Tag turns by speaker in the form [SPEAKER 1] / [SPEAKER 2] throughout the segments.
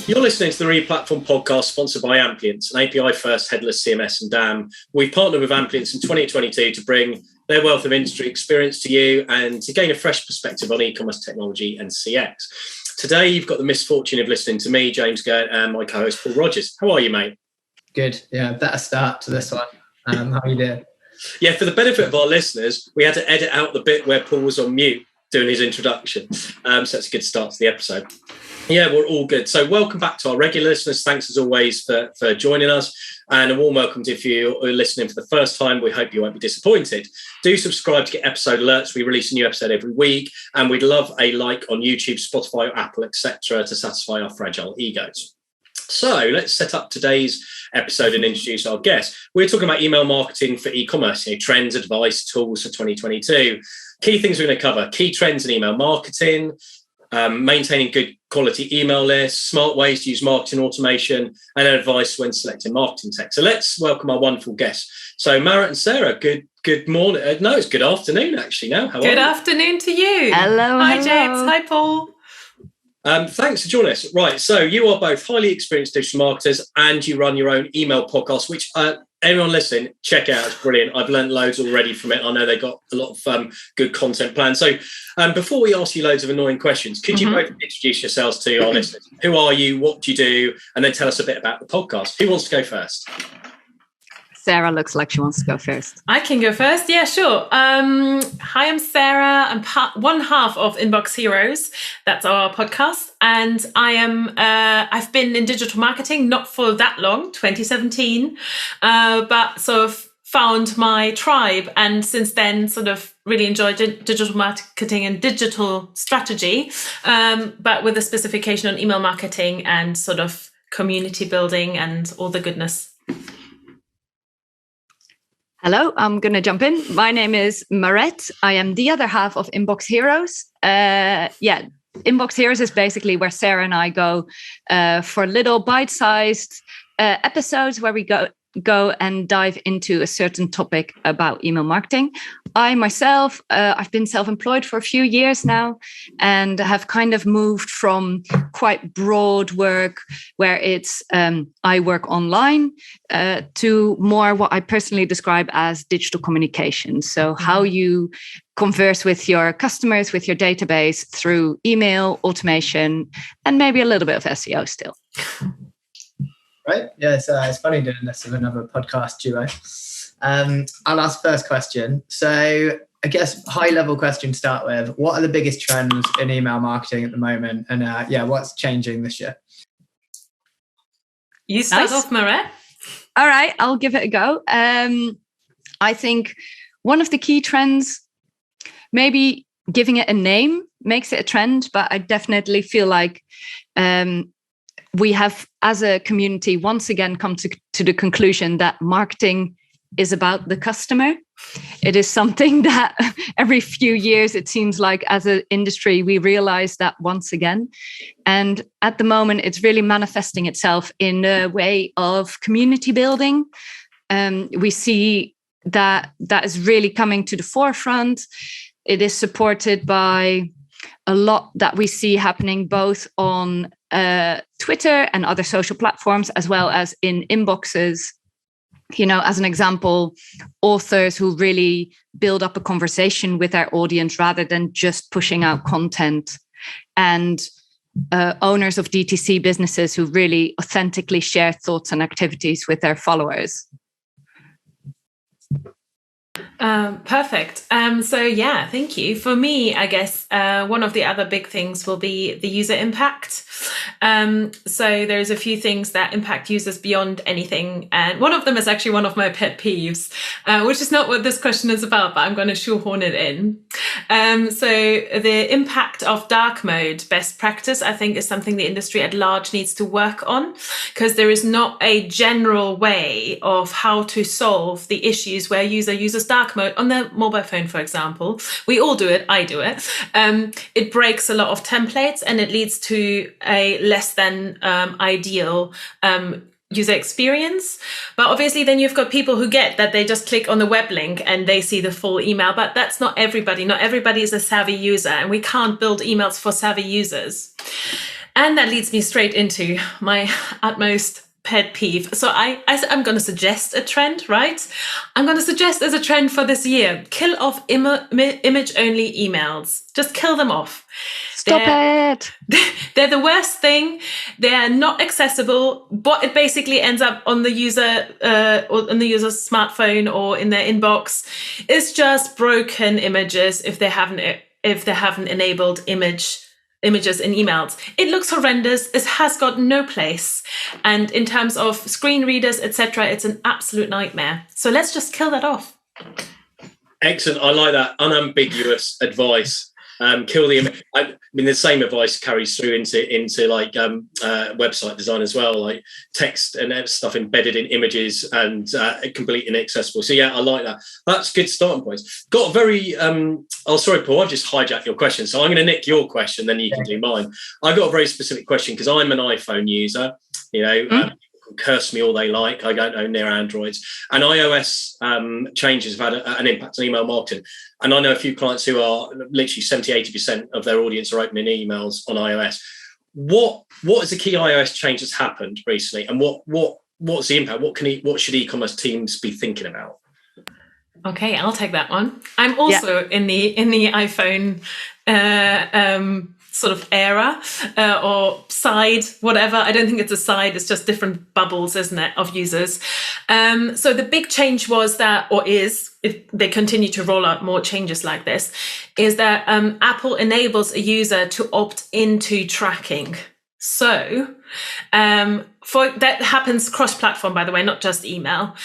[SPEAKER 1] You're listening to the Replatform podcast sponsored by Amplience, an API-first headless CMS and DAM. We've partnered with Amplience in 2022 to bring their wealth of industry experience to you and to gain a fresh perspective on e-commerce technology and CX. Today, you've got the misfortune of listening to me, James Gert, and my co-host, Paul Rogers. How are you, mate?
[SPEAKER 2] Good. Yeah, better start to this one. How are you doing?
[SPEAKER 1] Yeah, for the benefit of our listeners, we had to edit out the bit where Paul was on mute doing his introduction. So it's a good start to the episode. Yeah, we're all good. So welcome back to our regular listeners. Thanks as always for joining us. And a warm welcome to if you're listening for the first time. We hope you won't be disappointed. Do subscribe to get episode alerts. We release a new episode every week. And we'd love a like on YouTube, Spotify, Apple, etc. to satisfy our fragile egos. So let's set up today's episode and introduce our guest. We're talking about email marketing for e-commerce, trends, advice, tools for 2022. Key things we're going to cover: key trends in email marketing, maintaining good quality email lists, smart ways to use marketing automation, and advice when selecting marketing tech. So let's welcome our wonderful guests. So Mara and Sarah, good morning. No, it's good afternoon actually now. How are you?
[SPEAKER 3] Good afternoon to you.
[SPEAKER 4] Hello.
[SPEAKER 3] Hi, James. Hi, Paul.
[SPEAKER 1] Thanks for joining us. Right, so you are both highly experienced digital marketers and you run your own email podcast, which everyone listening, check out. It's brilliant. I've learned loads already from it. I know they got a lot of good content planned. So before we ask you loads of annoying questions, could you both introduce yourselves to our listeners? Who are you? What do you do? And then tell us a bit about the podcast. Who wants to go first?
[SPEAKER 4] Sarah looks like she wants to go first.
[SPEAKER 3] I can go first. Yeah, sure. Hi, I'm Sarah. I'm one half of Inbox Heroes. That's our podcast. And I've been in digital marketing, not for that long, 2017, but sort of found my tribe. And since then, sort of really enjoyed digital marketing and digital strategy, but with a specification on email marketing and sort of community building and all the goodness.
[SPEAKER 4] Hello, I'm going to jump in. My name is Marette. I am the other half of Inbox Heroes. Inbox Heroes is basically where Sarah and I go for little bite-sized episodes where we go and dive into a certain topic about email marketing. I myself, I've been self-employed for a few years now and have kind of moved from quite broad work where it's I work online to more what I personally describe as digital communication. So how you converse with your customers, with your database through email, automation, and maybe a little bit of SEO still.
[SPEAKER 2] Right? Yeah, it's funny doing this with another podcast duo. I'll ask first question. So I guess high-level question to start with. What are the biggest trends in email marketing at the moment? And what's changing this year?
[SPEAKER 3] You start off, Maria.
[SPEAKER 4] All right, I'll give it a go. I think one of the key trends, maybe giving it a name makes it a trend, but I definitely feel like we have, as a community, once again come to the conclusion that marketing is about the customer. It is something that every few years, it seems like as an industry, we realize that once again. And at the moment, it's really manifesting itself in a way of community building. We see that is really coming to the forefront. It is supported by a lot that we see happening both on Twitter and other social platforms, as well as in inboxes. As an example, authors who really build up a conversation with their audience rather than just pushing out content, and owners of DTC businesses who really authentically share thoughts and activities with their followers.
[SPEAKER 3] Perfect. Thank you. For me, I guess one of the other big things will be the user impact. So there's a few things that impact users beyond anything. And one of them is actually one of my pet peeves, which is not what this question is about, but I'm going to shoehorn it in. So the impact of dark mode best practice, I think, is something the industry at large needs to work on, because there is not a general way of how to solve the issues where user uses dark mode on their mobile phone, for example. We all do it. I do it. It breaks a lot of templates and it leads to a less than ideal user experience. But obviously then you've got people who get that they just click on the web link and they see the full email, but that's not everybody. Not everybody is a savvy user, and we can't build emails for savvy users. And that leads me straight into my utmost pet peeve. So I'm going to suggest a trend, right? I'm going to suggest as a trend for this year, kill off image-only emails. Just kill them off.
[SPEAKER 4] Stop it.
[SPEAKER 3] They're the worst thing. They're not accessible. But it basically ends up on the user or on the user's smartphone or in their inbox. It's just broken images if they haven't enabled images in emails. It looks horrendous. It has got no place. And in terms of screen readers, etc., it's an absolute nightmare. So let's just kill that off.
[SPEAKER 1] Excellent. I like that unambiguous advice. Kill the image. I mean, the same advice carries through into like website design as well, like text and stuff embedded in images and completely inaccessible. So yeah, I like that. That's good starting points. Got a very sorry, Paul, I've just hijacked your question, so I'm going to nick your question, then you can do mine. I got a very specific question because I'm an iPhone user. You know, people can curse me all they like. I don't own their Androids, and iOS changes have had an impact on email marketing. And I know a few clients who are literally 70-80% of their audience are opening emails on iOS. What is the key iOS change that's happened recently, and what's the impact? What should e-commerce teams be thinking about?
[SPEAKER 3] Okay, I'll take that one. I'm also in the iPhone sort of era or side, whatever. I don't think it's a side, it's just different bubbles, isn't it, of users. So the big change was that, or is, if they continue to roll out more changes like this, is that Apple enables a user to opt into tracking. So for that happens cross-platform, by the way, not just email.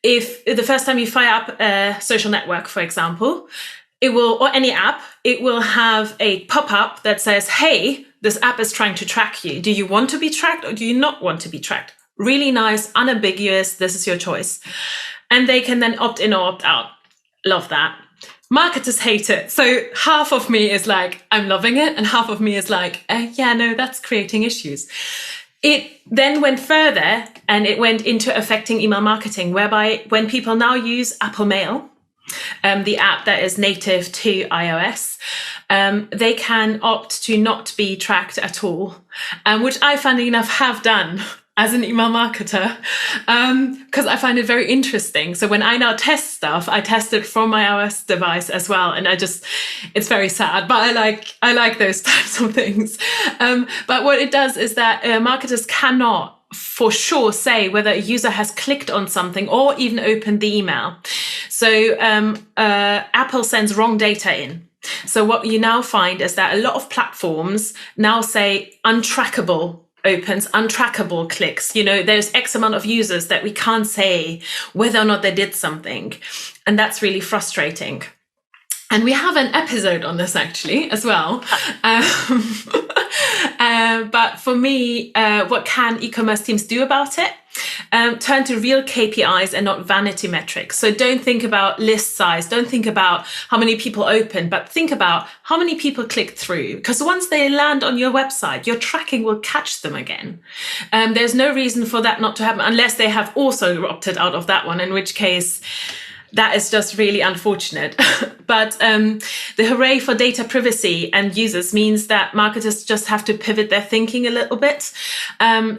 [SPEAKER 3] If the first time you fire up a social network, for example, it will, or any app, it will have a pop-up that says, hey, this app is trying to track you. Do you want to be tracked or do you not want to be tracked? Really nice, unambiguous, this is your choice. And they can then opt in or opt out. Love that. Marketers hate it. So half of me is like, I'm loving it. And half of me is like, yeah, no, that's creating issues. It then went further and it went into affecting email marketing, whereby when people now use Apple Mail, the app that is native to iOS, they can opt to not be tracked at all, which I, funnily enough, have done as an email marketer, because I find it very interesting. So when I now test stuff, I test it from my iOS device as well, and it's very sad, but I like those types of things. But what it does is that marketers cannot for sure say whether a user has clicked on something or even opened the email. So Apple sends wrong data in. So what you now find is that a lot of platforms now say untrackable opens, untrackable clicks. You know, there's X amount of users that we can't say whether or not they did something. And that's really frustrating. And we have an episode on this actually as well. But for me, what can e-commerce teams do about it? Turn to real KPIs and not vanity metrics. So don't think about list size, don't think about how many people open, but think about how many people click through. Because once they land on your website, your tracking will catch them again. There's no reason for that not to happen unless they have also opted out of that one, in which case that is just really unfortunate. But the hooray for data privacy and users means that marketers just have to pivot their thinking a little bit.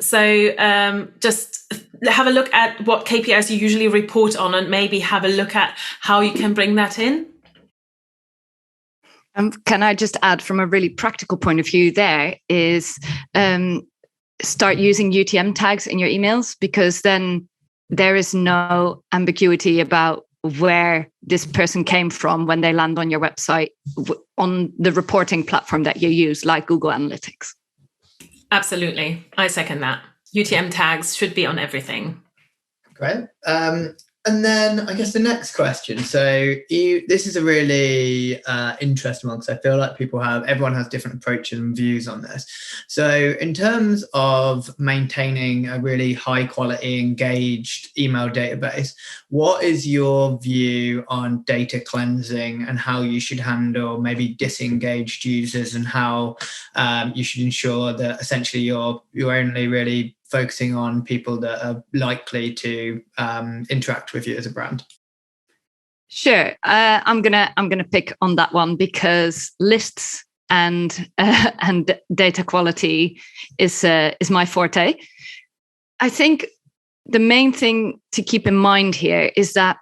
[SPEAKER 3] So just have a look at what KPIs you usually report on and maybe have a look at how you can bring that in.
[SPEAKER 4] Can I just add from a really practical point of view there is start using UTM tags in your emails, because then there is no ambiguity about where this person came from when they land on your website on the reporting platform that you use, like Google Analytics.
[SPEAKER 3] Absolutely. I second that. UTM tags should be on everything.
[SPEAKER 2] Great. And then I guess the next question. So this is a really interesting one, because I feel like everyone has different approaches and views on this. So in terms of maintaining a really high quality, engaged email database, what is your view on data cleansing and how you should handle maybe disengaged users, and how you should ensure that essentially you're only really focusing on people that are likely to interact with you as a brand?
[SPEAKER 4] Sure. I'm gonna pick on that one, because lists and data quality is my forte. I think the main thing to keep in mind here is that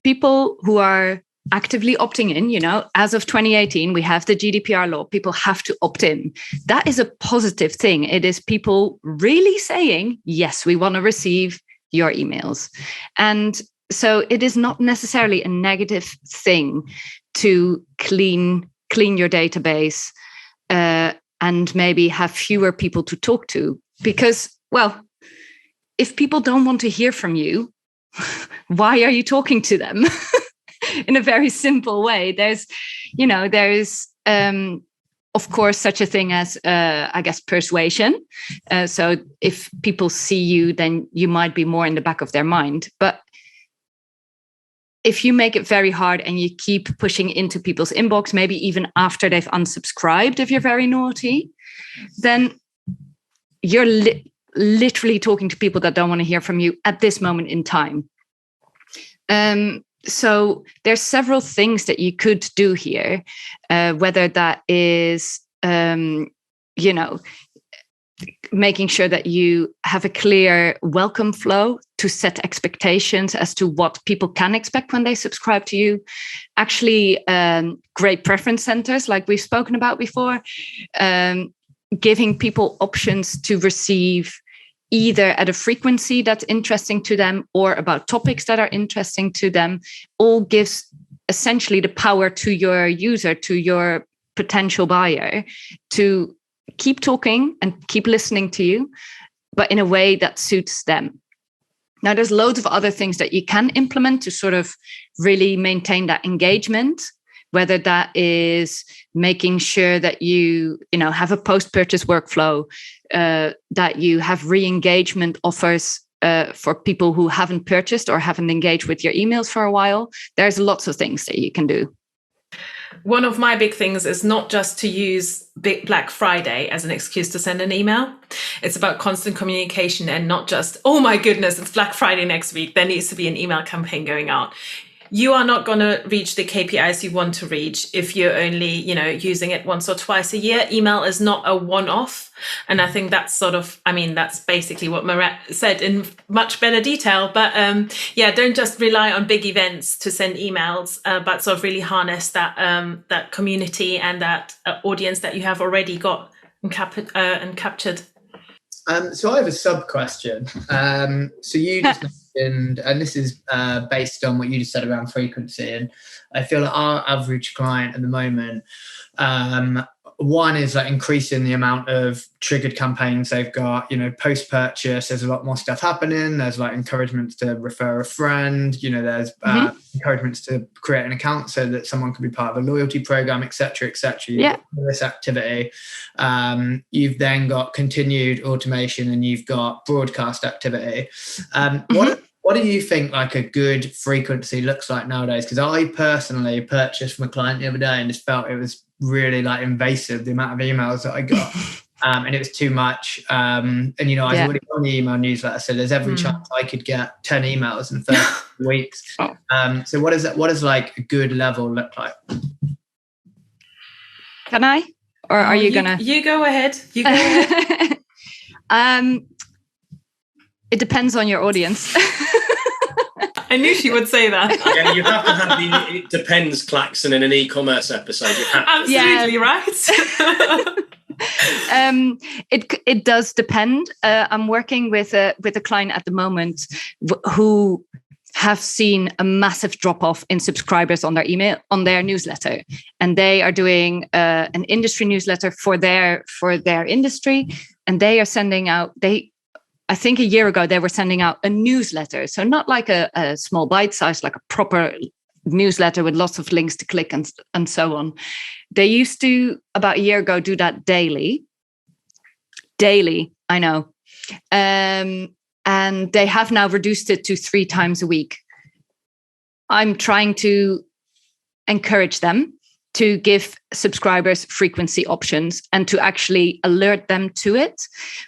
[SPEAKER 4] people who are actively opting in, as of 2018, we have the GDPR law, people have to opt in. That is a positive thing. It is people really saying, yes, we want to receive your emails. And so it is not necessarily a negative thing to clean your database and maybe have fewer people to talk to. Because, well, if people don't want to hear from you, why are you talking to them? In a very simple way, there's of course such a thing as I guess persuasion. So if people see you, then you might be more in the back of their mind. But if you make it very hard and you keep pushing into people's inbox, maybe even after they've unsubscribed, if you're very naughty, then you're literally talking to people that don't want to hear from you at this moment in time. So there's several things that you could do here, whether that is, making sure that you have a clear welcome flow to set expectations as to what people can expect when they subscribe to you. Actually, great preference centers, like we've spoken about before, giving people options to receive either at a frequency that's interesting to them or about topics that are interesting to them, all gives essentially the power to your user, to your potential buyer, to keep talking and keep listening to you, but in a way that suits them. Now, there's loads of other things that you can implement to sort of really maintain that engagement, whether that is making sure that you have a post-purchase workflow, that you have re-engagement offers for people who haven't purchased or haven't engaged with your emails for a while. There's lots of things that you can do.
[SPEAKER 3] One of my big things is not just to use Black Friday as an excuse to send an email. It's about constant communication and not just, oh my goodness, it's Black Friday next week. There needs to be an email campaign going out. You are not going to reach the KPIs you want to reach if you're only, using it once or twice a year. Email is not a one-off. And I think that's that's basically what Marat said in much better detail. But don't just rely on big events to send emails, but sort of really harness that community and that audience that you have already got and captured.
[SPEAKER 2] So I have a sub question. So you just mentioned, and this is based on what you just said around frequency, and I feel like our average client at the moment, one is like increasing the amount of triggered campaigns they've got. Post-purchase, there's a lot more stuff happening. There's like encouragements to refer a friend. There's encouragements to create an account so that someone can be part of a loyalty program, etc., etc. You've got this activity. You've then got continued automation, and you've got broadcast activity. What do you think like a good frequency looks like nowadays? Because I personally purchased from a client the other day and just felt it was really like invasive, the amount of emails that I got. And it was too much. I was already on the email newsletter, so there's every chance I could get 10 emails in 30 weeks. So what does like a good level look like?
[SPEAKER 4] Can I? Or are you gonna?
[SPEAKER 3] You go ahead. It
[SPEAKER 4] depends on your audience.
[SPEAKER 3] I knew she would say that.
[SPEAKER 1] Yeah, you have to have the "it depends" klaxon in an e-commerce episode.
[SPEAKER 3] Absolutely right.
[SPEAKER 4] It does depend. I'm working with a client at the moment who have seen a massive drop off in subscribers on their newsletter, and they are doing an industry newsletter for their industry, and they are sending out. I think a year ago they were sending out a newsletter, so not like a small bite size, like a proper newsletter with lots of links to click and so on. They used to, about a year ago, do that daily, I know. And they have now reduced it to 3 times a week. I'm trying to encourage them to give subscribers frequency options and to actually alert them to it.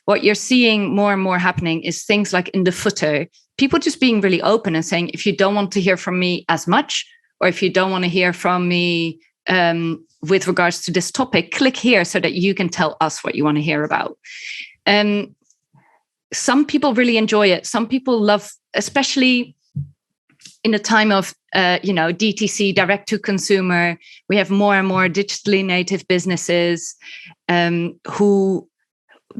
[SPEAKER 4] What you're seeing more and more happening is things like in the footer, people just being really open and saying, if you don't want to hear from me as much, or if you don't want to hear from me with regards to this topic, click here so that you can tell us what you want to hear about. Some people really enjoy it. Some people love, especially in the time of, DTC, direct to consumer. We have more and more digitally native businesses who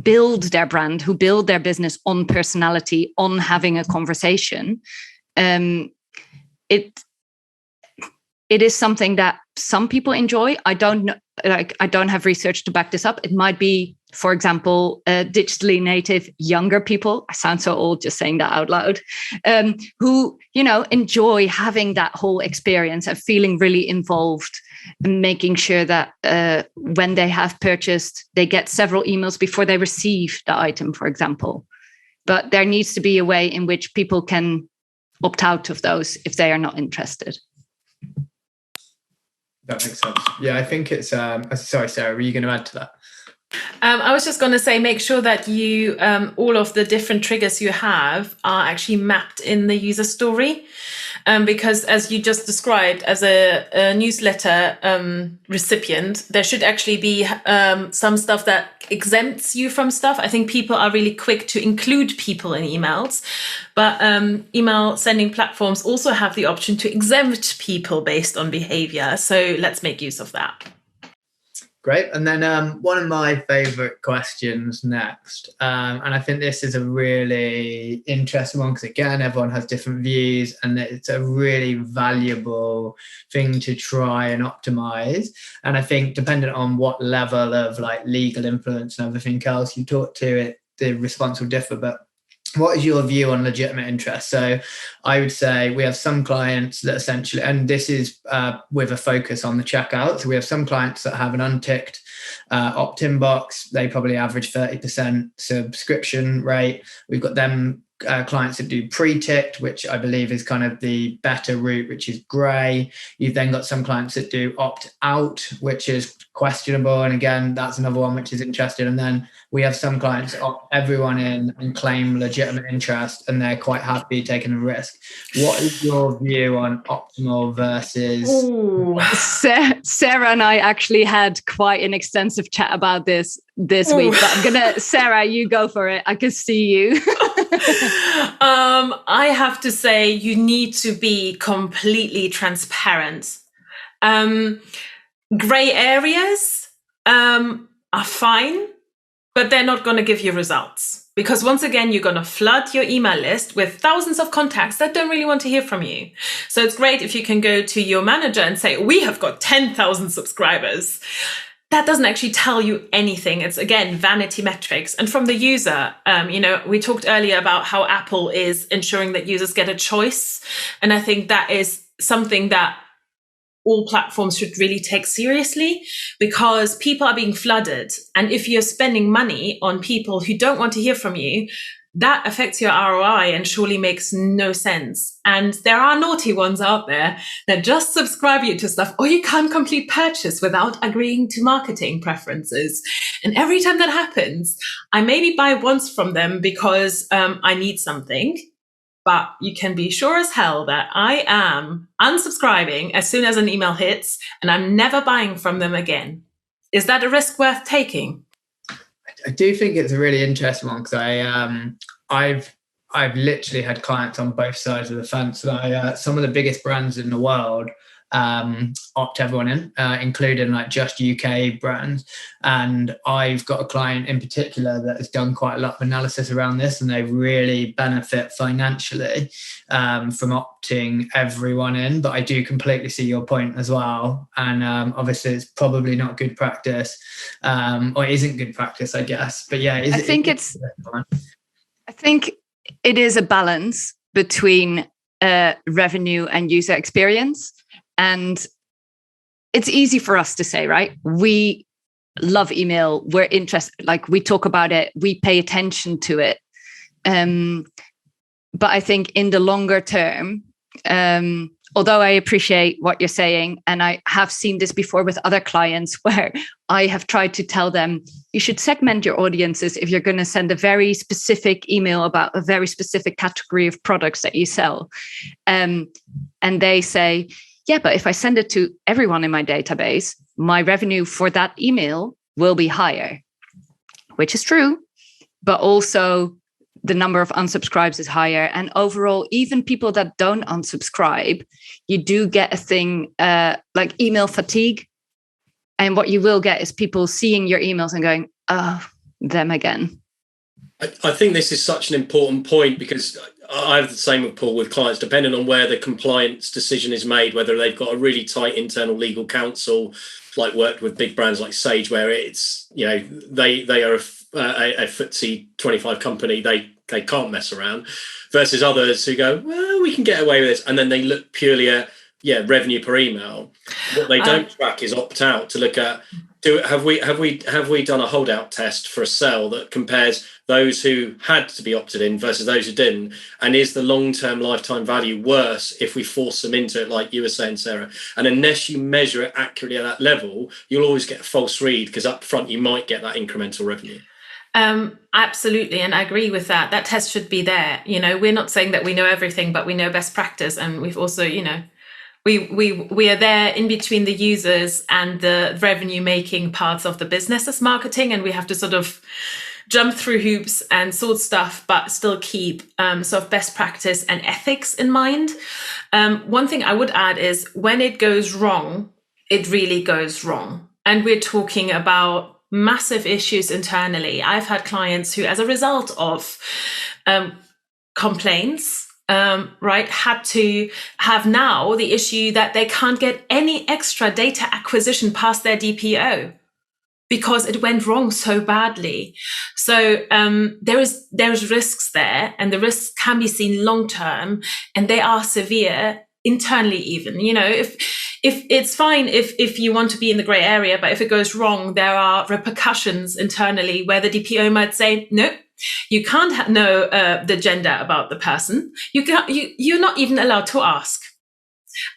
[SPEAKER 4] build their brand, who build their business on personality, on having a conversation. It is something that some people enjoy. I don't know, I don't have research to back this up. It might be, for example, digitally native younger people. I sound so old just saying that out loud, who, enjoy having that whole experience and feeling really involved and making sure that when they have purchased, they get several emails before they receive the item, for example. But there needs to be a way in which people can opt out of those if they are not interested.
[SPEAKER 2] That makes sense. Yeah, I think it's, sorry, Sarah, were you going to add to that?
[SPEAKER 3] I was just going to say, make sure that you, all of the different triggers you have are actually mapped in the user story. Because as you just described, as a newsletter recipient, there should actually be some stuff that exempts you from stuff. I think people are really quick to include people in emails, but email sending platforms also have the option to exempt people based on behavior. So let's make use of that.
[SPEAKER 2] Great. And then one of my favorite questions next, and I think this is a really interesting one because, again, everyone has different views and it's a really valuable thing to try and optimize. And I think dependent on what level of legal influence and everything else you talk to, it, the response will differ. But what is your view on legitimate interest? So I would say we have some clients that essentially, and this is with a focus on the checkout. So we have some clients that have an unticked opt-in box. They probably average 30% subscription rate. We've got them clients that do pre-ticked, which I believe is kind of the better route, which is grey. You've then got some clients that do opt-out, which is questionable. And again, that's another one which is interesting. And then we have some clients that opt everyone in and claim legitimate interest, and they're quite happy taking a risk. What is your view on optimal versus...
[SPEAKER 4] Sarah and I actually had quite an extensive chat about this week, but I'm gonna, Sarah, you go for it. I can see you.
[SPEAKER 3] I have to say you need to be completely transparent. Gray areas are fine, but they're not going to give you results, because once again, you're going to flood your email list with thousands of contacts that don't really want to hear from you. So it's great if you can go to your manager and say, we have got 10,000 subscribers. That doesn't actually tell you anything. It's, again, vanity metrics. And from the user, we talked earlier about how Apple is ensuring that users get a choice. And I think that is something that all platforms should really take seriously, because people are being flooded. And if you're spending money on people who don't want to hear from you, that affects your ROI and surely makes no sense. And there are naughty ones out there that just subscribe you to stuff, or you can't complete purchase without agreeing to marketing preferences. And every time that happens, I maybe buy once from them because I need something. But you can be sure as hell that I am unsubscribing as soon as an email hits, and I'm never buying from them again. Is that a risk worth taking?
[SPEAKER 2] I do think it's a really interesting one, because I've literally had clients on both sides of the fence. Some of the biggest brands in the world opt everyone in, including just UK brands. And I've got a client in particular that has done quite a lot of analysis around this, and they really benefit financially from opting everyone in. But I do completely see your point as well. And obviously it's probably not good practice, or it isn't good practice, I guess. But yeah, I think
[SPEAKER 4] it is a balance between revenue and user experience. And it's easy for us to say, right? We love email. We're interested, we talk about it, we pay attention to it. But I think in the longer term, although I appreciate what you're saying, and I have seen this before with other clients where I have tried to tell them, you should segment your audiences if you're going to send a very specific email about a very specific category of products that you sell. And they say, yeah, but if I send it to everyone in my database, my revenue for that email will be higher, which is true. But also the number of unsubscribes is higher. And overall, even people that don't unsubscribe, you do get a thing like email fatigue. And what you will get is people seeing your emails and going, oh, them again.
[SPEAKER 1] I think this is such an important point, because I have the same with Paul with clients, depending on where the compliance decision is made, whether they've got a really tight internal legal counsel, like worked with big brands like Sage, where it's, you know, they are a FTSE 25 company, they can't mess around, versus others who go, well, we can get away with this, and then they look purely at revenue per email. What they don't track is opt out to look at, have we done a holdout test for a sell that compares those who had to be opted in versus those who didn't, and is the long-term lifetime value worse if we force them into it, like you were saying, Sarah? And unless you measure it accurately at that level, you'll always get a false read, because up front you might get that incremental revenue.
[SPEAKER 3] Absolutely, and I agree with that. That test should be there. You know, we're not saying that we know everything, but we know best practice, and we've also, you know, we are there in between the users and the revenue making parts of the business as marketing, and we have to sort of jump through hoops and sort stuff, but still keep sort of best practice and ethics in mind. One thing I would add is, when it goes wrong, it really goes wrong, and we're talking about massive issues internally. I've had clients who, as a result of complaints, had to have now the issue that they can't get any extra data acquisition past their DPO because it went wrong so badly. So there's risks there, and the risks can be seen long term, and they are severe internally even. You know, if it's fine if you want to be in the gray area, but if it goes wrong, there are repercussions internally where the DPO might say, no, you can't know the gender about the person. You're not even allowed to ask.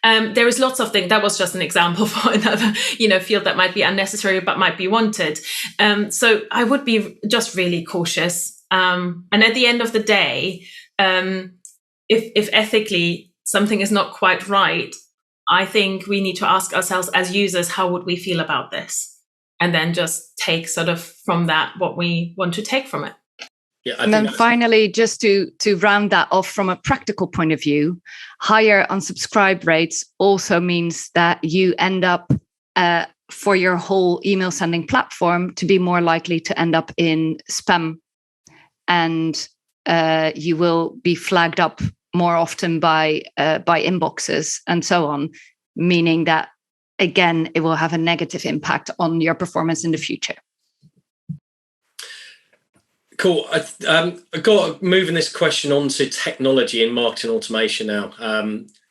[SPEAKER 3] There is lots of things. That was just an example for another, field that might be unnecessary but might be wanted. So I would be just really cautious. And at the end of the day, if ethically something is not quite right, I think we need to ask ourselves as users, how would we feel about this? And then just take sort of from that what we want to take from it.
[SPEAKER 4] Yeah, and then finally, just to round that off from a practical point of view, higher unsubscribe rates also means that you end up for your whole email sending platform to be more likely to end up in spam, and you will be flagged up more often by inboxes and so on, meaning that, again, it will have a negative impact on your performance in the future.
[SPEAKER 1] Cool. I've got moving this question on to technology and marketing automation now,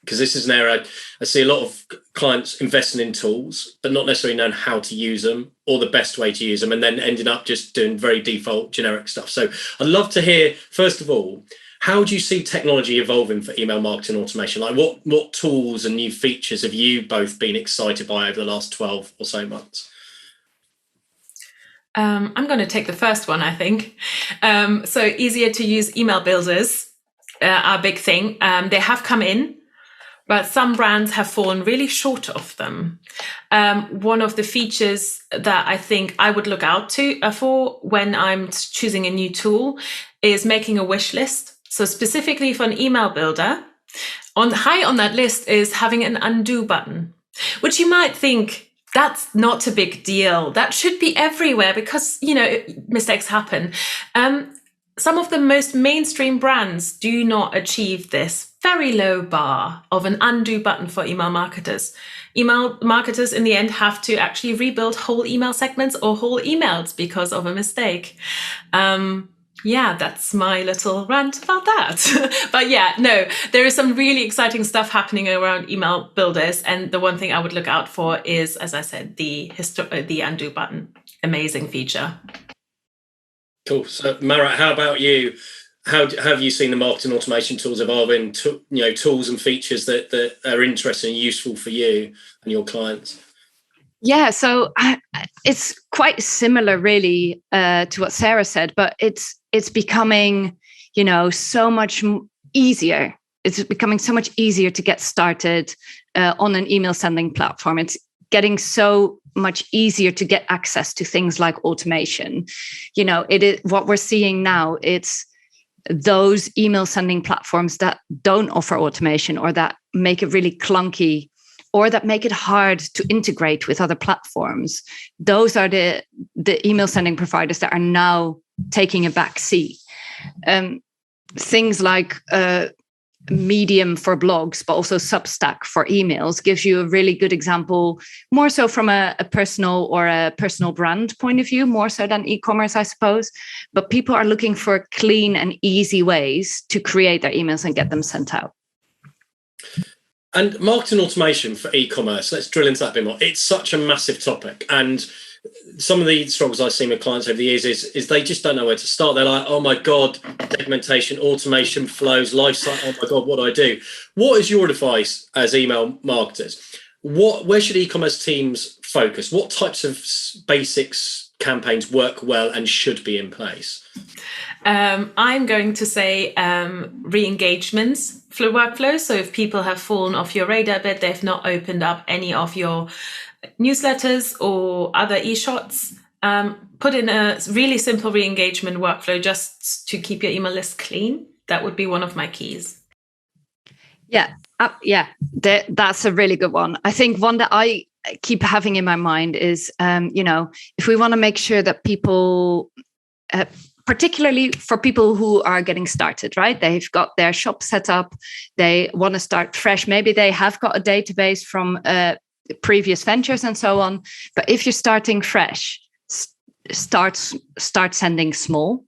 [SPEAKER 1] because this is an area I see a lot of clients investing in tools, but not necessarily knowing how to use them or the best way to use them, and then ending up just doing very default generic stuff. So I'd love to hear, first of all, how do you see technology evolving for email marketing automation? Like what tools and new features have you both been excited by over the last 12 or so months?
[SPEAKER 3] I'm going to take the first one, I think. So easier to use email builders are a big thing. They have come in, but some brands have fallen really short of them. One of the features that I think I would look out for when I'm choosing a new tool is making a wish list. So specifically for an email builder, high on that list is having an undo button, which you might think, that's not a big deal. That should be everywhere because, mistakes happen. Some of the most mainstream brands do not achieve this very low bar of an undo button for email marketers. Email marketers in the end have to actually rebuild whole email segments or whole emails because of a mistake. That's my little rant about that. But there is some really exciting stuff happening around email builders. And the one thing I would look out for is, as I said, the undo button. Amazing feature.
[SPEAKER 1] Cool. So Marat, how about you? How have you seen the marketing automation tools evolving, tools and features that are interesting and useful for you and your clients?
[SPEAKER 4] Yeah, so it's quite similar really to what Sarah said, but it's becoming, so much easier. It's becoming so much easier to get started. on an email sending platform. It's getting so much easier to get access to things like automation. It is what we're seeing now. It's those email sending platforms that don't offer automation, or that make it really clunky, or that make it hard to integrate with other platforms. Those are the email sending providers that are now taking a back seat. Things like Medium for blogs, but also Substack for emails, gives you a really good example, more so from a personal or a personal brand point of view, more so than e-commerce, I suppose. But people are looking for clean and easy ways to create their emails and get them sent out.
[SPEAKER 1] And marketing automation for e-commerce, let's drill into that a bit more. It's such a massive topic. And some of the struggles I've seen with clients over the years is they just don't know where to start. They're like, oh my God, segmentation, automation, flows, lifecycle. Oh my God, what do I do? What is your advice as email marketers? Where should e-commerce teams focus? What types of basics campaigns work well and should be in place?
[SPEAKER 3] I'm going to say re-engagements flow workflows. So if people have fallen off your radar a bit, they've not opened up any of your newsletters or other e-shots, put in a really simple re-engagement workflow just to keep your email list clean. That would be one of my keys.
[SPEAKER 4] Yeah, that's a really good one. I think one that I keep having in my mind is, if we want to make sure that people, particularly for people who are getting started, right? They've got their shop set up, they want to start fresh. Maybe they have got a database from previous ventures and so on. But if you're starting fresh, start sending small.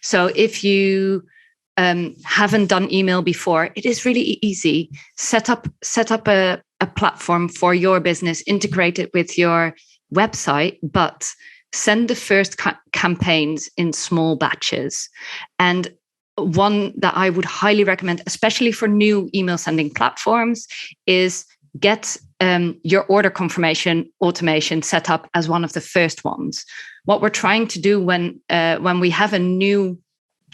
[SPEAKER 4] So if you haven't done email before, it is really easy. Set up a platform for your business, integrate it with your website, but send the first campaigns in small batches. And one that I would highly recommend, especially for new email sending platforms, is get your order confirmation automation set up as one of the first ones. What we're trying to do when we have a new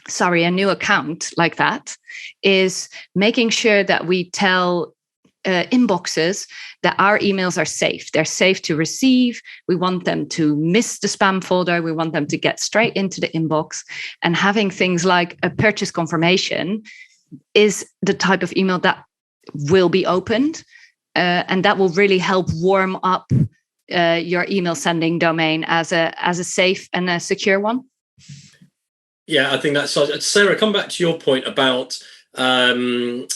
[SPEAKER 4] account like that is making sure that we tell inboxes that our emails are safe. They're safe to receive. We want them to miss the spam folder. We want them to get straight into the inbox. And having things like a purchase confirmation is the type of email that will be opened. And that will really help warm up your email sending domain as a safe and a secure one.
[SPEAKER 1] Yeah, I think that's Sarah. Come back to your point about the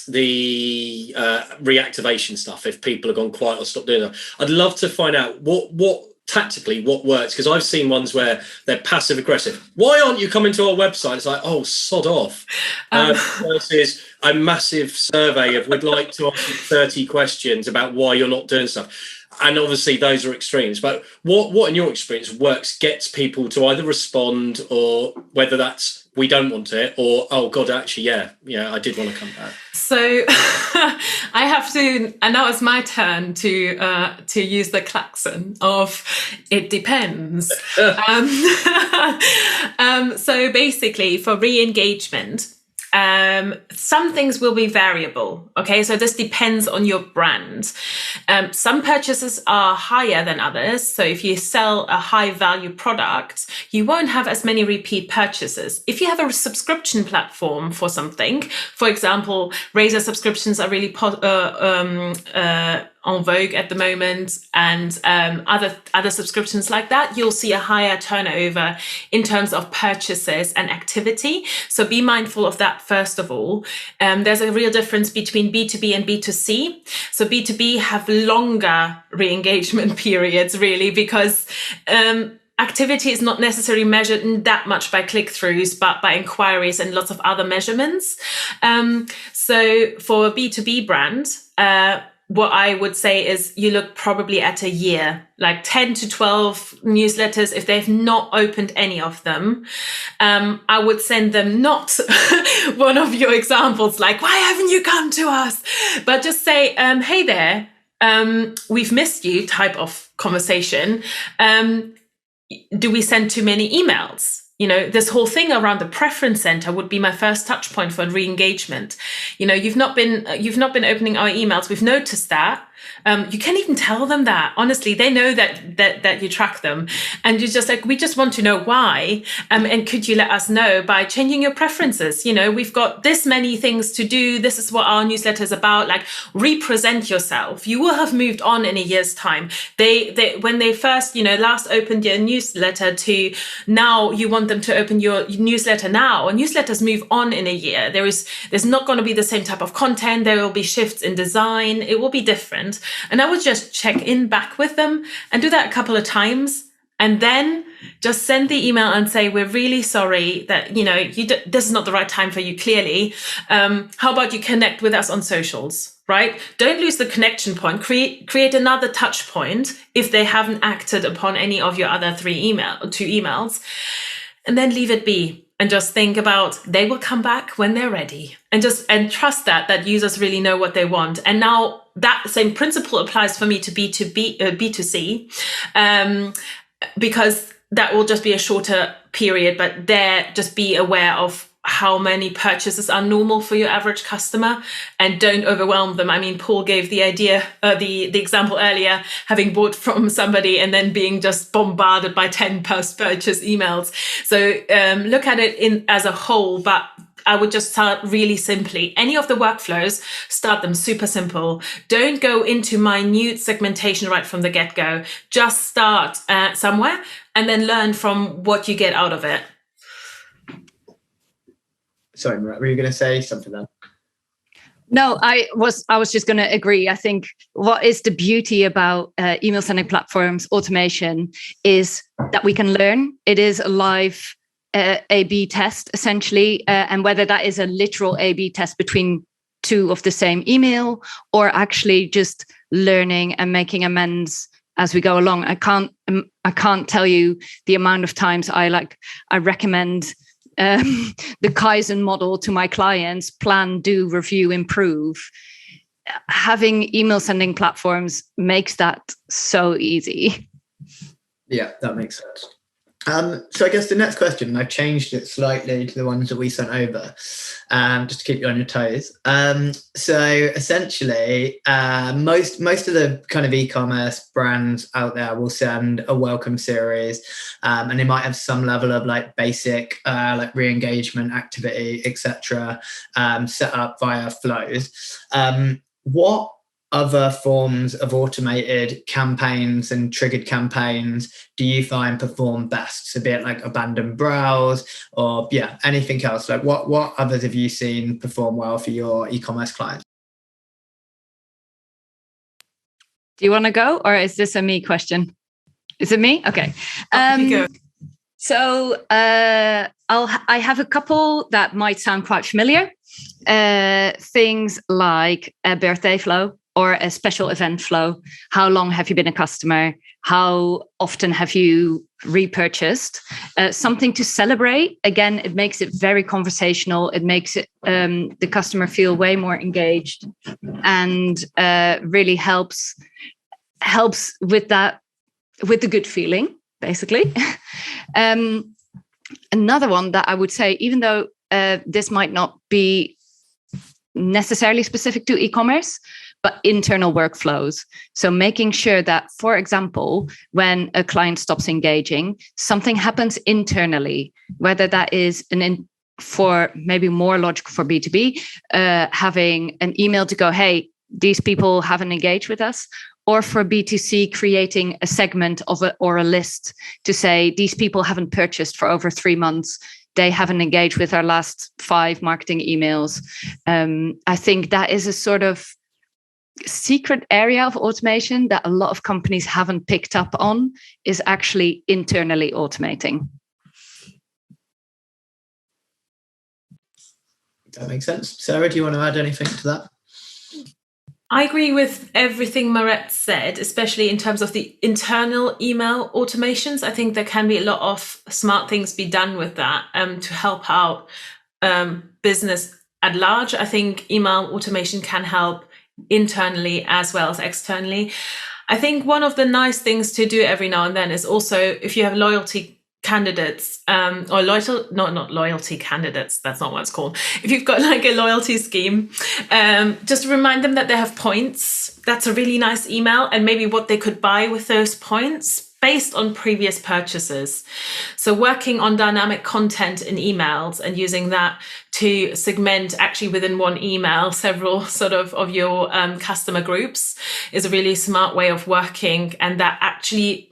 [SPEAKER 1] reactivation stuff. If people have gone quiet or stopped doing that, I'd love to find out what tactically what works, because I've seen ones where they're passive aggressive. Why aren't you coming to our website? It's like, oh, sod off. Versus a massive survey of, we'd like to ask you 30 questions about why you're not doing stuff. And obviously those are extremes, but what in your experience gets people to either respond, or whether that's we don't want it, or oh God, actually, yeah, I did want to come back.
[SPEAKER 3] So I have to, and now it's my turn to use the klaxon of it depends. So basically, for re-engagement, some things will be variable. Okay, so this depends on your brand. Some purchases are higher than others. So if you sell a high value product, you won't have as many repeat purchases. If you have a subscription platform for something, for example, razor subscriptions are really en vogue at the moment, and other subscriptions like that, you'll see a higher turnover in terms of purchases and activity. So be mindful of that first of all. There's a real difference between B2B and B2C. So B2B have longer re-engagement periods, really, because activity is not necessarily measured in that much by click-throughs, but by inquiries and lots of other measurements. So for a B2B brand, what I would say is you look probably at a year, like 10 to 12 newsletters. If they've not opened any of them, I would send them not one of your examples, like, why haven't you come to us? But just say, hey there, we've missed you type of conversation. Do we send too many emails? This whole thing around the preference center would be my first touch point for re-engagement. You've not been opening our emails. We've noticed that. You can't even tell them that. Honestly, they know that you track them, and you're just like, we just want to know why. And could you let us know by changing your preferences? We've got this many things to do. This is what our newsletter is about. Like, represent yourself. You will have moved on in a year's time. They when they first, last opened your newsletter to now, you want them to open your newsletter now. And newsletters move on in a year. There's not going to be the same type of content. There will be shifts in design. It will be different. And I would just check in back with them and do that a couple of times. And then just send the email and say, we're really sorry that, this is not the right time for you, clearly. How about you connect with us on socials, right? Don't lose the connection point. Create another touch point if they haven't acted upon any of your other two emails, and then leave it be. And just think about, they will come back when they're ready, and trust that users really know what they want. And now that same principle applies for me to B2C, because that will just be a shorter period, but just be aware of how many purchases are normal for your average customer, and don't overwhelm them. I mean, Paul gave the idea, the example earlier, having bought from somebody and then being just bombarded by 10 post-purchase emails. So look at it as a whole, but I would just start really simply. Any of the workflows, start them super simple. Don't go into minute segmentation right from the get-go. Just start somewhere and then learn from what you get out of it.
[SPEAKER 2] Sorry, Murat, were you going to say something then?
[SPEAKER 4] No, I was just going to agree. I think what is the beauty about email sending platforms automation is that we can learn. It is a live A/B test, essentially, and whether that is a literal A/B test between two of the same email, or actually just learning and making amends as we go along. I can't tell you the amount of times I recommend the Kaizen model to my clients: plan, do, review, improve. Having email sending platforms makes that so easy.
[SPEAKER 2] Yeah, that makes sense. So I guess the next question, and I've changed it slightly to the ones that we sent over, just to keep you on your toes. So essentially, most of the kind of e-commerce brands out there will send a welcome series, and they might have some level of like basic like re-engagement activity, etc., set up via flows. What other forms of automated campaigns and triggered campaigns do you find perform best? So be it like abandoned browse or anything else. Like what others have you seen perform well for your e-commerce clients?
[SPEAKER 4] Do you want to go, or is this a me question? Is it me? Okay. So I have a couple that might sound quite familiar. Things like a birthday flow or a special event flow. How long have you been a customer? How often have you repurchased? Something to celebrate. Again, it makes it very conversational. It makes it the customer feel way more engaged, and really helps with that, with the good feeling, basically. Another one that I would say, even though this might not be necessarily specific to e-commerce, but internal workflows. So making sure that, for example, when a client stops engaging, something happens internally, whether that is for maybe more logical for B2B, having an email to go, hey, these people haven't engaged with us, or for B2C, creating a segment or a list to say, these people haven't purchased for over 3 months. They haven't engaged with our last 5 marketing emails. I think that is a sort of secret area of automation that a lot of companies haven't picked up on, is actually internally automating.
[SPEAKER 2] That makes sense. Sarah, do you want to add anything to that?
[SPEAKER 3] I agree with everything Murat said, especially in terms of the internal email automations. I think there can be a lot of smart things be done with that to help out business at large. I think email automation can help internally as well as externally. I think one of the nice things to do every now and then is also, if you have loyalty candidates or not loyalty candidates, that's not what it's called. If you've got like a loyalty scheme, just remind them that they have points. That's a really nice email, and maybe what they could buy with those points based on previous purchases. So working on dynamic content in emails and using that to segment actually within one email several sort of your customer groups is a really smart way of working, and that actually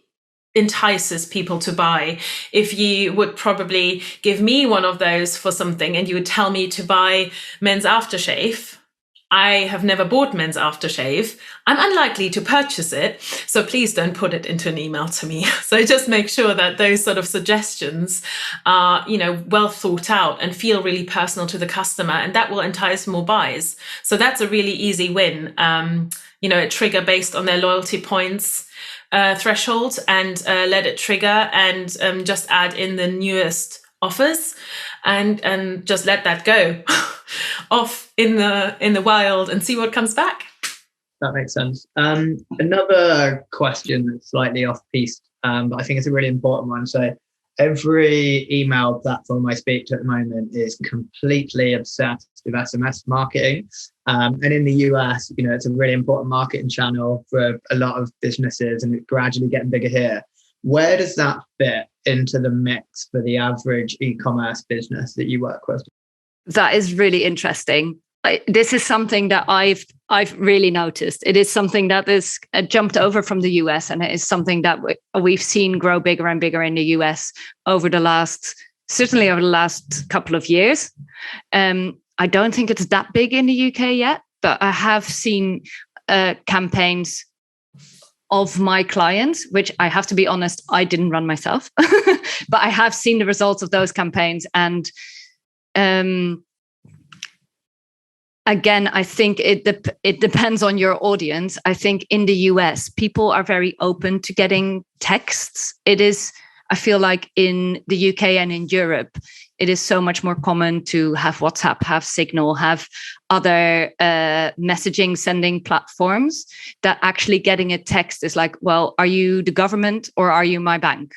[SPEAKER 3] entices people to buy. If you would probably give me one of those for something and you would tell me to buy men's aftershave, I have never bought men's aftershave. I'm unlikely to purchase it. So please don't put it into an email to me. So just make sure that those sort of suggestions are, well thought out and feel really personal to the customer, and that will entice more buys. So that's a really easy win. A trigger based on their loyalty points threshold, and let it trigger, and just add in the newest offers, and just let that go off in the wild and see what comes back.
[SPEAKER 2] That makes sense. Another question that's slightly off piste, but I think it's a really important one. So every email platform I speak to at the moment is completely obsessed with SMS marketing. And in the US, it's a really important marketing channel for a lot of businesses, and it's gradually getting bigger here. Where does that fit into the mix for the average e-commerce business that you work with?
[SPEAKER 4] That is really interesting. This is something that I've really noticed. It is something that is jumped over from the US, and it is something that we've seen grow bigger and bigger in the US certainly over the last couple of years. I don't think it's that big in the UK yet, but I have seen campaigns of my clients, which I have to be honest, I didn't run myself, but I have seen the results of those campaigns. And again, I think it depends on your audience. I think in the US, people are very open to getting texts. I feel like in the UK and in Europe, it is so much more common to have WhatsApp, have Signal, have other messaging sending platforms, that actually getting a text is like, well, are you the government or are you my bank?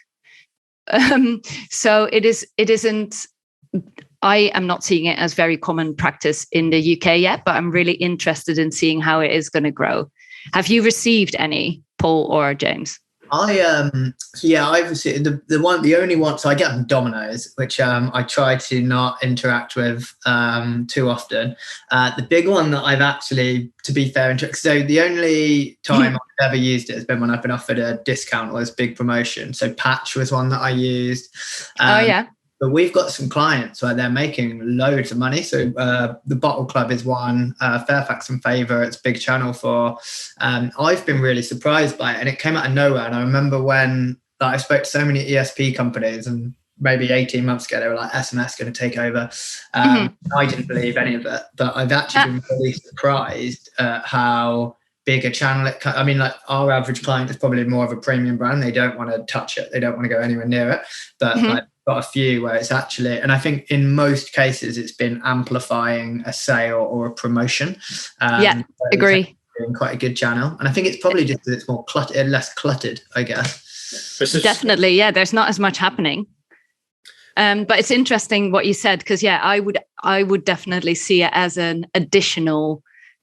[SPEAKER 4] So it isn't, I am not seeing it as very common practice in the UK yet, but I'm really interested in seeing how it is going to grow. Have you received any, Paul or James?
[SPEAKER 2] I've received the only one. So I get them Domino's, which I try to not interact with too often. The big one that I've actually, to be fair, so the only time I've ever used it has been when I've been offered a discount or this big promotion. So Patch was one that I used. But we've got some clients where they're making loads of money. So the Bottle Club is one, Fairfax and Favour, it's a big channel for. I've been really surprised by it, and it came out of nowhere. And I remember when I spoke to so many ESP companies, and maybe 18 months ago, they were like, SMS going to take over. I didn't believe any of it, but I've actually been really surprised at how big a channel our average client is probably more of a premium brand. They don't want to touch it. They don't want to go anywhere near it. But I've got a few where it's actually, and I think in most cases, it's been amplifying a sale or a promotion.
[SPEAKER 4] Agree.
[SPEAKER 2] Quite a good channel. And I think it's probably just that it's more cluttered, less cluttered, I guess.
[SPEAKER 4] Definitely. Yeah. There's not as much happening. But it's interesting what you said, because I would definitely see it as an additional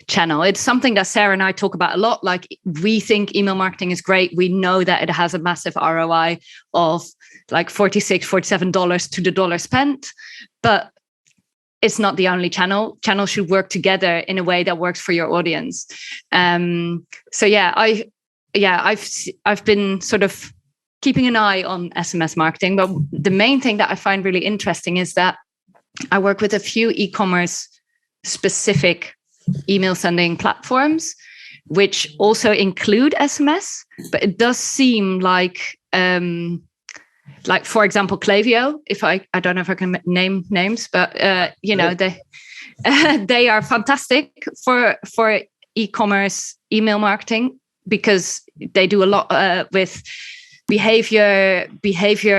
[SPEAKER 4] channel. It's something that Sarah and I talk about a lot. Like, we think email marketing is great. We know that it has a massive ROI of like $46, $47 to the dollar spent, but it's not the only channel. Channels should work together in a way that works for your audience. I've been sort of keeping an eye on SMS marketing, but the main thing that I find really interesting is that I work with a few e-commerce specific email sending platforms, which also include SMS, but it does seem like for example, Klaviyo, I don't know if I can name names, but they are fantastic for e-commerce email marketing, because they do a lot with behavior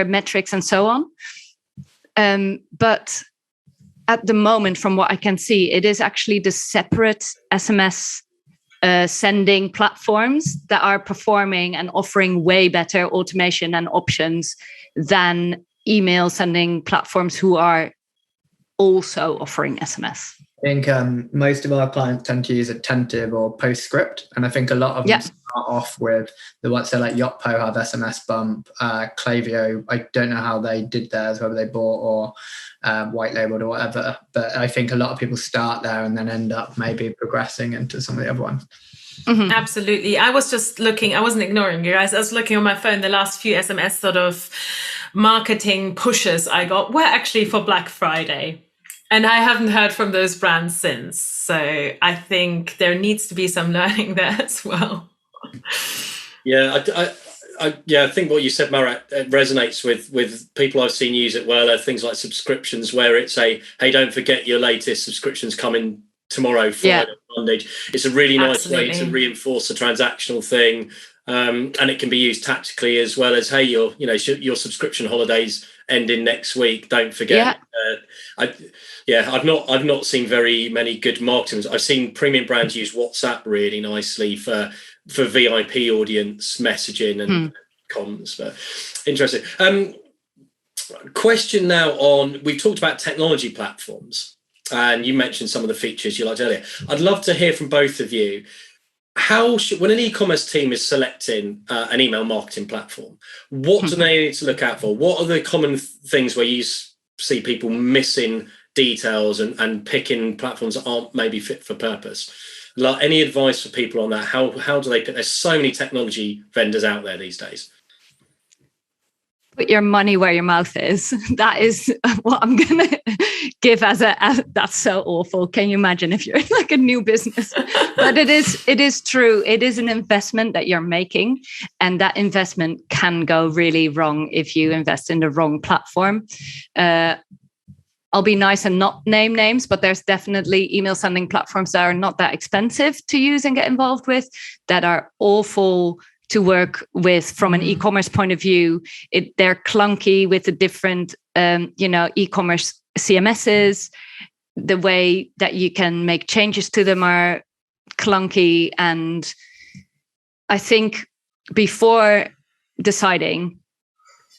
[SPEAKER 4] metrics and so on. But at the moment, from what I can see, it is actually the separate SMS sending platforms that are performing and offering way better automation and options than email sending platforms who are also offering SMS.
[SPEAKER 2] I think most of our clients tend to use Attentive or PostScript, and I think a lot of them start off with the ones that like Yotpo have SMS Bump, Klaviyo. I don't know how they did theirs, whether they bought or white labeled or whatever, but I think a lot of people start there and then end up maybe progressing into some of the other ones.
[SPEAKER 3] Mm-hmm. Absolutely. I was just looking, I wasn't ignoring you guys. I was looking on my phone. The last few SMS sort of marketing pushes I got were actually for Black Friday. And I haven't heard from those brands since. So I think there needs to be some learning there as well.
[SPEAKER 1] Yeah, I think what you said, Marat, resonates with people I've seen use it well. There are things like subscriptions where it's hey, don't forget your latest subscriptions coming tomorrow, Friday, Monday. It's a really nice way to reinforce a transactional thing. And it can be used tactically as well as, hey, your subscription holidays ending next week. Don't forget. I've not seen very many good marketing. I've seen premium brands use WhatsApp really nicely for VIP audience messaging and comms. But interesting. Question now on, we've talked about technology platforms and you mentioned some of the features you liked earlier. I'd love to hear from both of you. When an e-commerce team is selecting an email marketing platform, what do they need to look out for? What are the common things where you see people missing details and picking platforms that aren't maybe fit for purpose? Like, any advice for people on that? How do they pick? There's so many technology vendors out there these days.
[SPEAKER 4] Put your money where your mouth is. That is what I'm going to give that's so awful. Can you imagine if you're like a new business? But it is true. It is an investment that you're making, and that investment can go really wrong if you invest in the wrong platform. I'll be nice and not name names, but there's definitely email sending platforms that are not that expensive to use and get involved with, that are awful to work with from an e-commerce point of view. They're clunky with the different, e-commerce CMSs. The way that you can make changes to them are clunky. And I think before deciding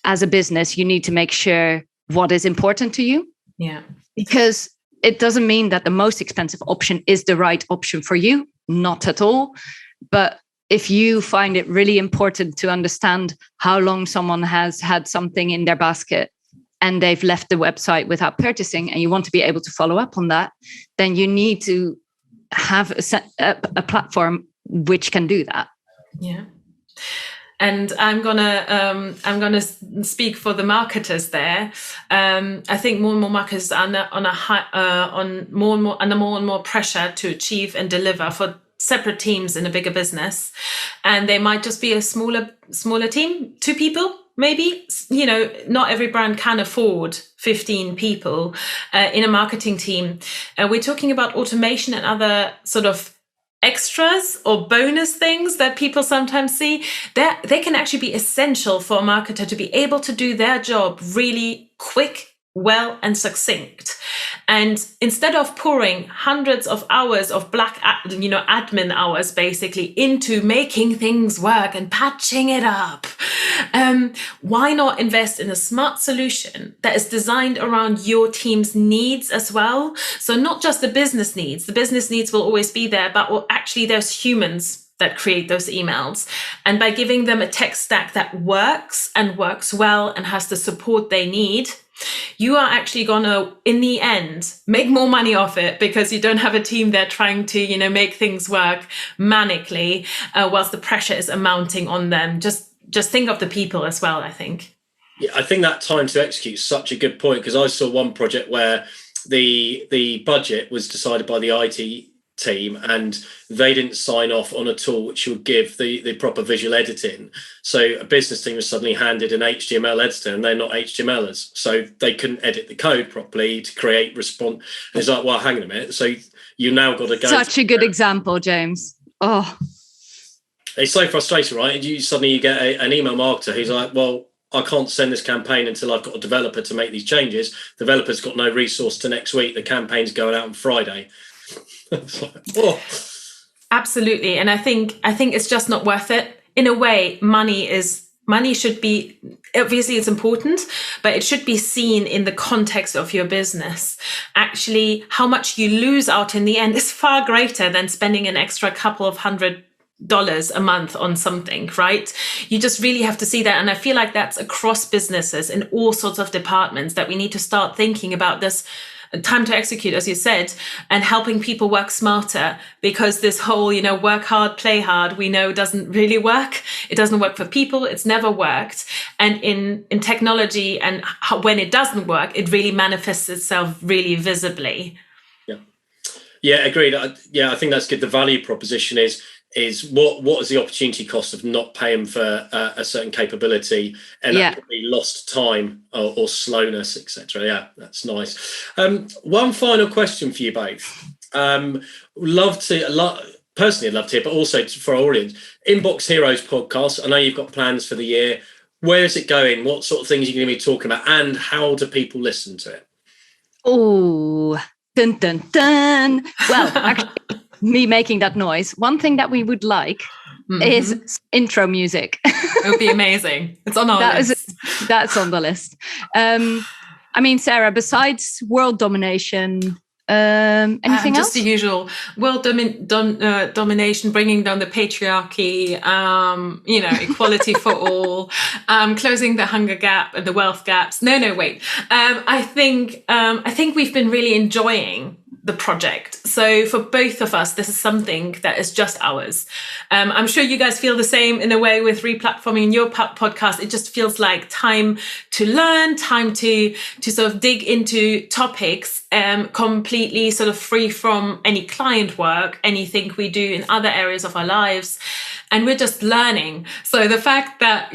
[SPEAKER 4] as a business, you need to make sure what is important to you.
[SPEAKER 3] Yeah.
[SPEAKER 4] Because it doesn't mean that the most expensive option is the right option for you. Not at all. But if you find it really important to understand how long someone has had something in their basket and they've left the website without purchasing, and you want to be able to follow up on that, then you need to have a platform which can do that.
[SPEAKER 3] Yeah. And I'm gonna speak for the marketers there. I think more and more marketers are under more and more pressure to achieve and deliver for separate teams in a bigger business, and they might just be a smaller team, 2 people maybe. Not every brand can afford 15 people in a marketing team. We're talking about automation and other sort of extras or bonus things that people sometimes see, that they can actually be essential for a marketer to be able to do their job really quick, well, and succinct. And instead of pouring hundreds of hours of admin hours basically into making things work and patching it up, why not invest in a smart solution that is designed around your team's needs as well? So not just the business needs will always be there, but actually there's humans that create those emails. And by giving them a tech stack that works well and has the support they need, you are actually going to, in the end, make more money off it, because you don't have a team there trying to, make things work manically whilst the pressure is mounting on them. Just think of the people as well, I think.
[SPEAKER 1] Yeah, I think that time to execute is such a good point, because I saw one project where the budget was decided by the IT team and they didn't sign off on a tool which would give the proper visual editing. So a business team was suddenly handed an HTML editor, and they're not HTMLers, so they couldn't edit the code properly to create response. And it's like, well, hang on a minute. So you now got to go.
[SPEAKER 4] Such a good example, James. Oh,
[SPEAKER 1] it's so frustrating, right? And you get an email marketer who's like, well, I can't send this campaign until I've got a developer to make these changes. Developer's got no resource to next week. The campaign's going out on Friday.
[SPEAKER 3] Absolutely. And I think it's just not worth it. In a way, money should be obviously it's important, but it should be seen in the context of your business. Actually, how much you lose out in the end is far greater than spending an extra couple of $100 a month on something, right? You just really have to see that. And I feel like that's across businesses in all sorts of departments, that we need to start thinking about this time to execute, as you said, and helping people work smarter, because this whole, work hard, play hard, we know doesn't really work. It doesn't work for people. It's never worked. And in technology, and when it doesn't work, it really manifests itself really visibly.
[SPEAKER 1] Yeah, agreed. I think that's good. The value proposition is what is the opportunity cost of not paying for a certain capability, and that could be lost time or slowness, etc. Yeah, that's nice. One final question for you both. Personally, I'd love to hear, but also for our audience, Inbox Heroes podcast. I know you've got plans for the year. Where is it going? What sort of things are you going to be talking about, and how do people listen to it?
[SPEAKER 4] Oh, dun dun dun. Well, actually, me making that noise. One thing that we would like is intro music.
[SPEAKER 3] It would be amazing. It's on our list.
[SPEAKER 4] That's on the list. Sarah, besides world domination, anything else?
[SPEAKER 3] Just the usual world domination, bringing down the patriarchy, equality for all, closing the hunger gap and the wealth gaps. No, wait. I think we've been really enjoying the project. So for both of us, this is something that is just ours. I'm sure you guys feel the same in a way with replatforming your podcast. It just feels like time to learn, time to sort of dig into topics completely sort of free from any client work, anything we do in other areas of our lives. And we're just learning. So the fact that,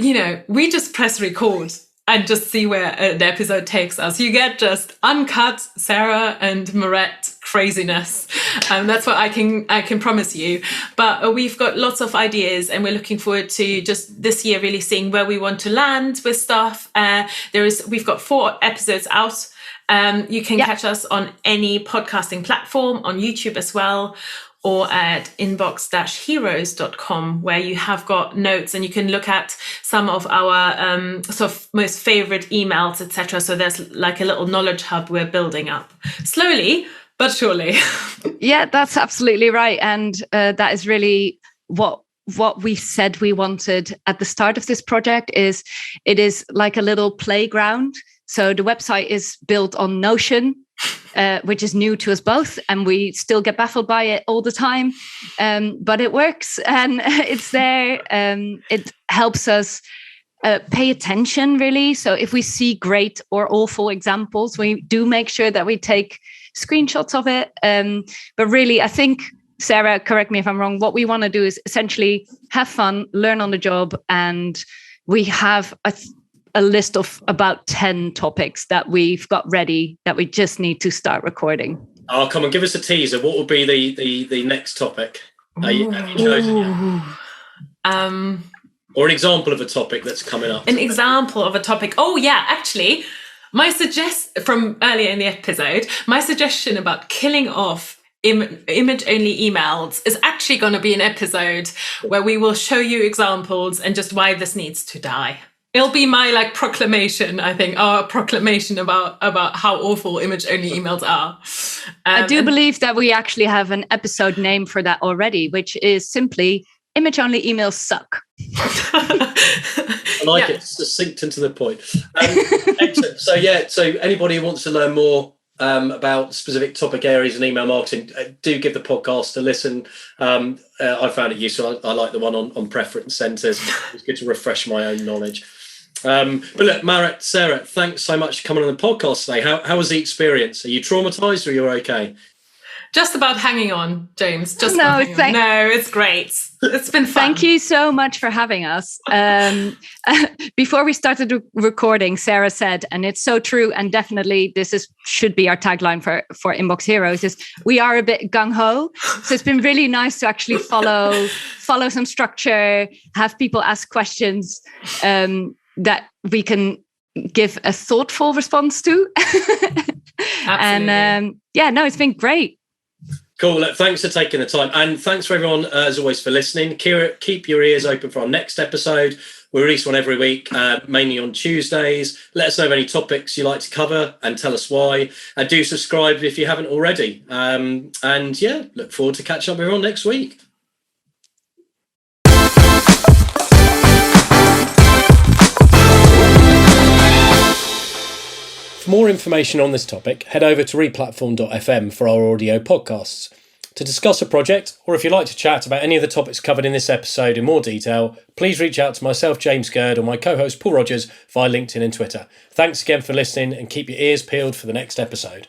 [SPEAKER 3] we just press record and just see where an episode takes us. You get just uncut Sarah and Moret craziness. That's what I can promise you. But we've got lots of ideas, and we're looking forward to just this year really seeing where we want to land with stuff. We've got 4 episodes out. You can catch us on any podcasting platform, on YouTube as well, or at inbox-heroes.com, where you have got notes and you can look at some of our sort of most favorite emails, etc. So there's like a little knowledge hub we're building up slowly but surely.
[SPEAKER 4] Yeah, that's absolutely right. And that is really what we said we wanted at the start of this project. It is like a little playground. So the website is built on Notion, which is new to us both, and we still get baffled by it all the time. But it works, and it's there. It helps us pay attention, really. So if we see great or awful examples, we do make sure that we take screenshots of it. But really, I think, Sarah, correct me if I'm wrong, what we want to do is essentially have fun, learn on the job, and we have a list of about 10 topics that we've got ready that we just need to start recording.
[SPEAKER 1] Oh, come on, give us a teaser. What will be the next topic? Have you chosen yet? Or an example of a topic that's coming up?
[SPEAKER 3] An example of a topic. Oh, yeah, actually, from earlier in the episode, my suggestion about killing off image-only emails is actually going to be an episode where we will show you examples and just why this needs to die. It'll be my proclamation, I think, our proclamation about how awful image-only emails are.
[SPEAKER 4] I do believe that we actually have an episode name for that already, which is simply image-only emails suck.
[SPEAKER 1] I like it. Succinct and to the point. Excellent. So anybody who wants to learn more about specific topic areas in email marketing, do give the podcast a listen. I found it useful. I like the one on preference centers. It's good to refresh my own knowledge. But look, Maret, Sarah, thanks so much for coming on the podcast today. How was the experience? Are you traumatized or you're okay?
[SPEAKER 3] Just about hanging on, James. No, it's great. It's been fun.
[SPEAKER 4] Thank you so much for having us. Before we started recording, Sarah said, and it's so true, and definitely should be our tagline for Inbox Heroes, is we are a bit gung-ho. So it's been really nice to actually follow some structure, have people ask questions that we can give a thoughtful response to.
[SPEAKER 3] Absolutely.
[SPEAKER 4] And it's been great.
[SPEAKER 1] Cool. Look, thanks for taking the time, and thanks for everyone as always for listening. Keep your ears open for our next episode. We release one every week, mainly on Tuesdays. Let us know of any topics you like to cover and tell us why. And do subscribe if you haven't already. And yeah, look forward to catching up with everyone next week. For more information on this topic, head over to replatform.fm for our audio podcasts. To discuss a project, or if you'd like to chat about any of the topics covered in this episode in more detail, please reach out to myself, James Gurd, or my co-host Paul Rogers via LinkedIn and Twitter. Thanks again for listening, and keep your ears peeled for the next episode.